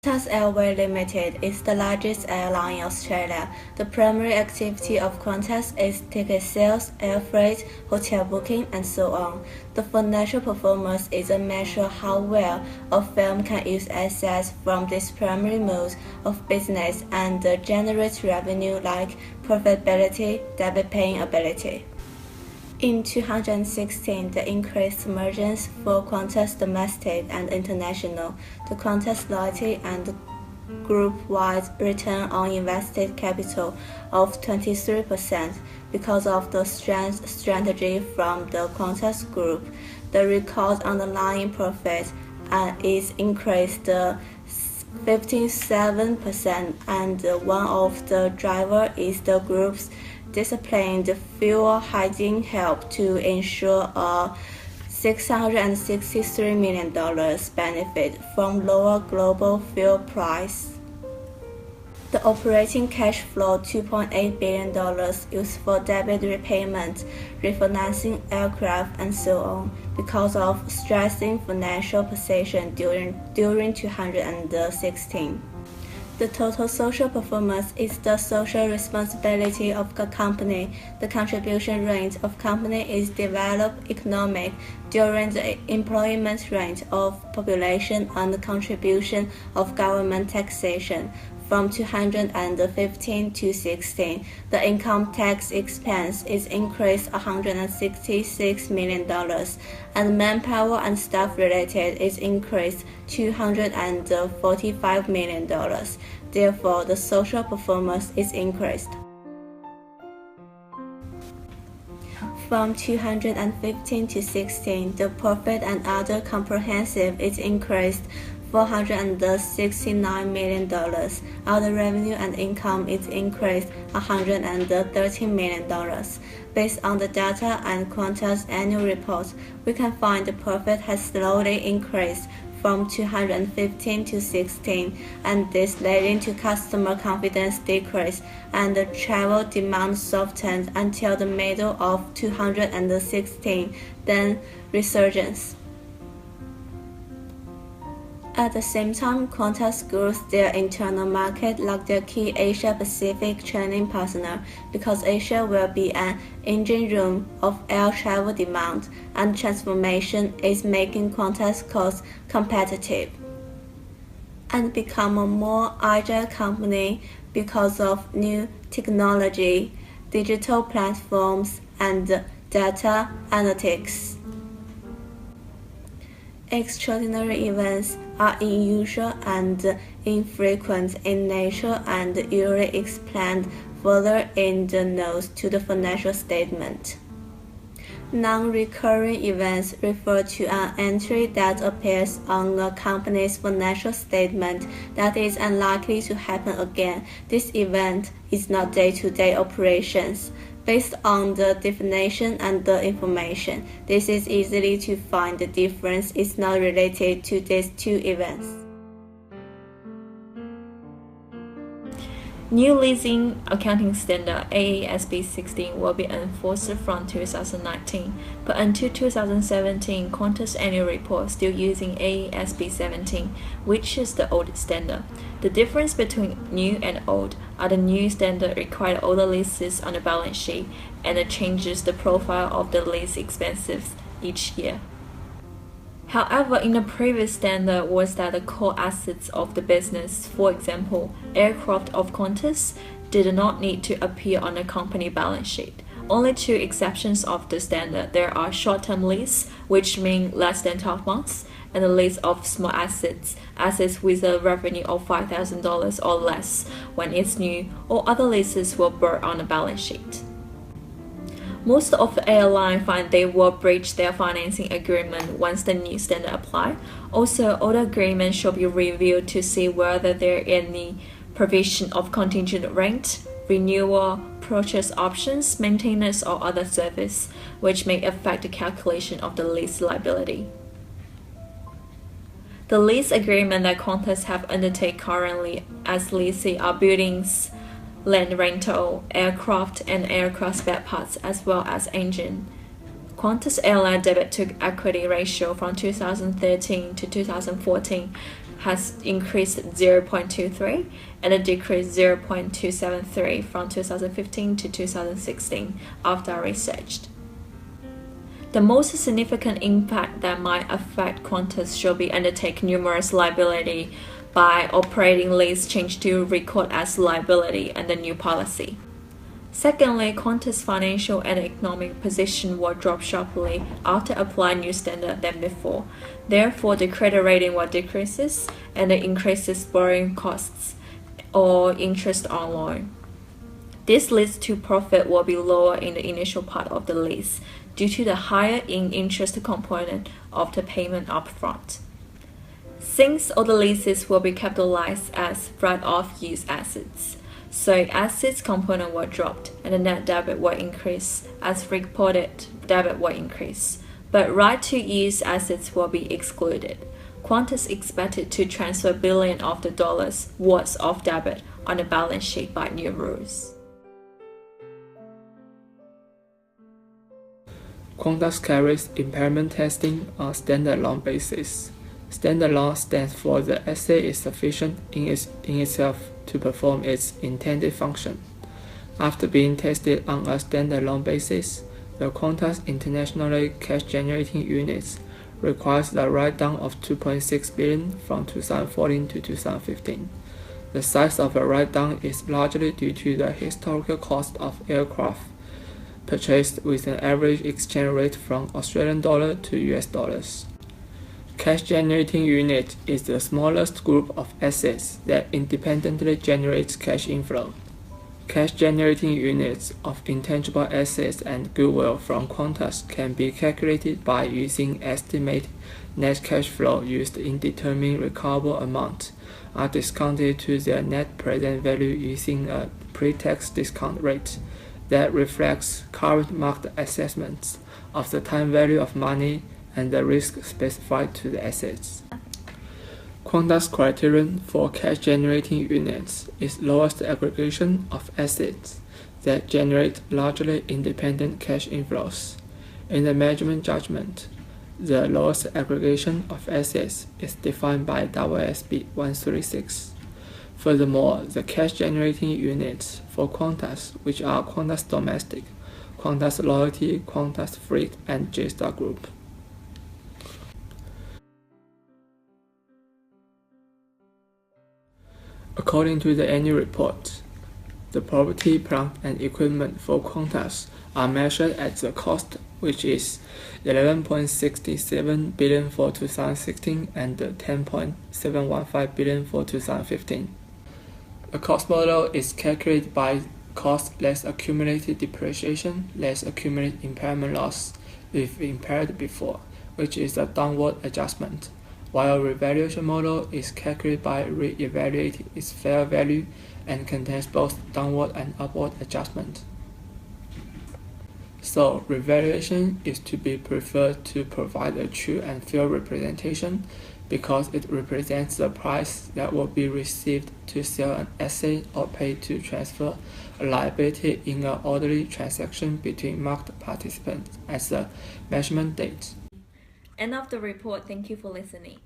QANTAS Airways Limited is the largest airline in Australia. The primary activity of QANTAS is ticket sales, air freight, hotel booking, and so on. The financial performance is a measure of how well a firm can use assets from this primary mode of business and generate revenue like profitability, debit paying ability. In 2016, the increased margins for QANTAS domestic and international, the QANTAS loyalty and group-wide return on invested capital of 23% because of the strategy from the QANTAS group. The record underlying profit is increased 57%, and one of the drivers is the group's disciplined fuel hedging helped to ensure a $663 million benefit from lower global fuel price. The operating cash flow $2.8 billion used for debt repayment, refinancing aircraft, and so on because of stressing financial position during 2016. The total social performance is the social responsibility of the company. The contribution rate of company is developed economic during the employment rate of population and the contribution of government taxation. From 2015 to 16, the income tax expense is increased $166 million, and manpower and staff related is increased $245 million. Therefore, the social performance is increased. From 2015 to 16, the profit and other comprehensive is increased $469 million. Other revenue and income is increased $113 million. Based on the data and QANTAS annual report, we can find the profit has slowly increased from 2015 to 16, and this leading to customer confidence decrease and the travel demand softened until the middle of 2016, then resurgence. At the same time, QANTAS grows their internal market like their key Asia-Pacific training partner because Asia will be an engine room of air travel demand, and transformation is making QANTAS cost competitive and become a more agile company because of new technology, digital platforms, and data analytics. Extraordinary events are unusual and infrequent in nature and usually explained further in the notes to the financial statement. Non-recurring events refer to an entry that appears on a company's financial statement that is unlikely to happen again. This event is not day-to-day operations. Based on the definition and the information, this is easily to find. The difference is not related to these two events. New leasing accounting standard AASB 16 will be enforced from 2019, but until 2017, QANTAS annual report still using AASB 17, which is the old standard. The difference between new and old are the new standard required older leases on the balance sheet and it changes the profile of the lease expenses each year. However, in the previous standard was that the core assets of the business, for example, aircraft of QANTAS, did not need to appear on the company balance sheet. Only two exceptions of the standard there are short-term lease, which mean less than 12 months, and the lease of small assets with a revenue of $5,000 or less when it's new, or other leases will bear on the balance sheet. Most of the airlines find they will breach their financing agreement once the new standard apply. Also, all the agreements should be reviewed to see whether there are any provision of contingent rent, renewal, purchase options, maintenance, or other service, which may affect the calculation of the lease liability. The lease agreement that QANTAS have undertaken currently as lessee are buildings, land rental, aircraft, and aircraft spare parts, as well as engine. QANTAS Airline debit to equity ratio from 2013 to 2014 has increased 0.23 and a decreased 0.273 from 2015 to 2016 after research. The most significant impact that might affect Qantas should be undertake numerous liability by operating lease change to record as liability and the new policy. Secondly, Qantas' financial and economic position will drop sharply after applying new standard than before. Therefore, the credit rating will decreases and it increases borrowing costs or interest on loan. This leads to profit will be lower in the initial part of the lease due to the higher interest component of the payment upfront. Since all the leases will be capitalized as right-of use assets, so assets component will drop and the net debit will increase as reported debit will increase, but right-to-use assets will be excluded. Qantas expected to transfer billions of the dollars worth of debit on the balance sheet by new rules. Qantas carries impairment testing on standalone basis. Standalone stands for the asset is sufficient in itself to perform its intended function. After being tested on a standalone basis, the Qantas internationally cash-generating units requires the write-down of $2.6 billion from 2014 to 2015. The size of the write-down is largely due to the historical cost of aircraft purchased with an average exchange rate from Australian dollar to US dollars. Cash-generating unit is the smallest group of assets that independently generates cash inflow. Cash-generating units of intangible assets and goodwill from Qantas can be calculated by using estimated net cash flow used in determining recoverable amount, are discounted to their net present value using a pre-tax discount rate that reflects current market assessments of the time value of money and the risk specified to the assets. Qantas' criterion for cash-generating units is lowest aggregation of assets that generate largely independent cash inflows. In the management judgment, the lowest aggregation of assets is defined by WSB 136. Furthermore, the cash-generating units for Qantas, which are Qantas Domestic, Qantas Loyalty, Qantas Freight, and Jetstar Group. According to the annual report, the property, plant, and equipment for Qantas are measured at the cost, which is $11.67 billion for 2016 and $10.715 billion for 2015. A cost model is calculated by cost less accumulated depreciation less accumulated impairment loss if impaired before, which is a downward adjustment, while a revaluation model is calculated by re-evaluating its fair value and contains both downward and upward adjustment. So, revaluation is to be preferred to provide a true and fair representation because it represents the price that will be received to sell an asset or pay to transfer a liability in an orderly transaction between market participants as the measurement date. End of the report. Thank you for listening.